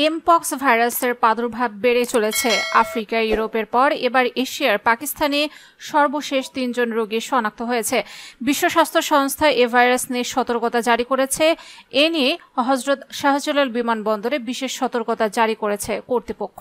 Mpox ভাইরাসের প্রাদুর্ভাব বেড়ে চলেছে। আফ্রিকা, ইউরোপের পর এবার এশিয়ার পাকিস্তানে সর্বশেষ ৩ জন রোগী শনাক্ত হয়েছে। বিশ্ব স্বাস্থ্য সংস্থা এ ভাইরাস নিয়ে সতর্কতা জারি করেছে। এ নিয়ে হজরত শাহজালাল বিমানবন্দরে বিশেষ সতর্কতা জারি করেছে কর্তৃপক্ষ।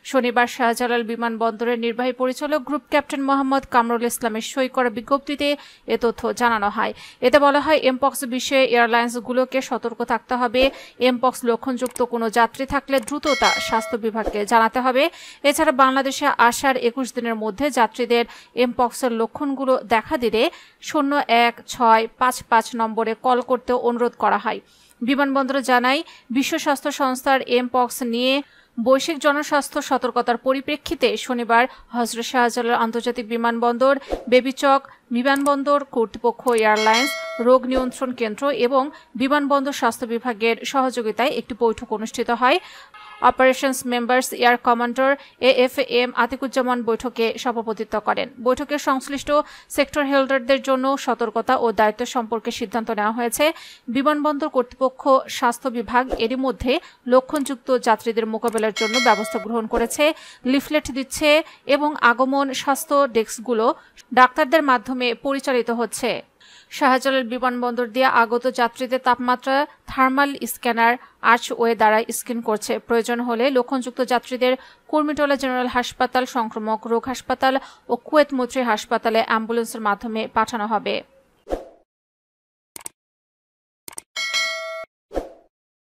শনিবার শাহজালাল বিমানবন্দরের নির্বাহী পরিচালক গ্রুপ ক্যাপ্টেন মোহাম্মদ কামরুল ইসলামের সই করা বিজ্ঞপ্তিতে এ তথ্য জানানো হয়। এতে বলা হয়, এমপক্স বিষয়ে এয়ারলাইন্সগুলোকে সতর্ক থাকতে হবে। এমপক্স লক্ষণযুক্ত কোনো যাত্রী থাকলে দ্রুততা স্বাস্থ্য বিভাগকে জানাতে হবে। এছাড়া বাংলাদেশে আসার ২১ দিনের মধ্যে যাত্রীদের এমপক্সের লক্ষণগুলো দেখা দিলে 016555 নম্বরে কল করতে অনুরোধ করা হয়। বিমানবন্দর জানায়, বিশ্ব স্বাস্থ্য সংস্থার এমপক্স নিয়ে বৈশ্বিক জনস্বাস্থ্য সতর্কতার পরিপ্রেক্ষিতে শনিবার হজরত শাহজালাল আন্তর্জাতিক বিমানবন্দর, বেবিচক বিমানবন্দর কর্তৃপক্ষ, এয়ারলাইন্স রোগ নিয়ন্ত্রণ কেন্দ্র এবং বিমানবন্দর স্বাস্থ্য বিভাগের সহযোগিতায় একটি বৈঠক অনুষ্ঠিত হয়। Operations members air commander AFM Atikuzzaman বৈঠকে সভাপতিত্ব করেন। বৈঠকে সংশ্লিষ্ট সেক্টর হোল্ডারদের জন্য সতর্কতা ও দায়িত্ব সম্পর্কে সিদ্ধান্ত নেওয়া হয়েছে। বিমানবন্দর কর্তৃপক্ষ, স্বাস্থ্য বিভাগ এরই মধ্যে লক্ষণযুক্ত যাত্রীদের মোকাবেলার জন্য ব্যবস্থা গ্রহণ করেছে, লিফলেট দিচ্ছে এবং আগমন স্বাস্থ্য ডেস্কগুলো ডাক্তারদের মাধ্যমে পরিচালিত হচ্ছে। শাহজালাল বিমানবন্দর দিয়ে আগত যাত্রীদের তাপমাত্রা থার্মাল স্ক্যানার আর্চওয়ে দ্বারা স্ক্যান করছে। প্রয়োজন হলে লক্ষণযুক্ত যাত্রীদের কুর্মিটোলা জেনারেল হাসপাতাল, সংক্রামক রোগ হাসপাতাল ও কুয়েত মৈত্রী হাসপাতালে অ্যাম্বুলেন্সের মাধ্যমে পাঠানো হবে।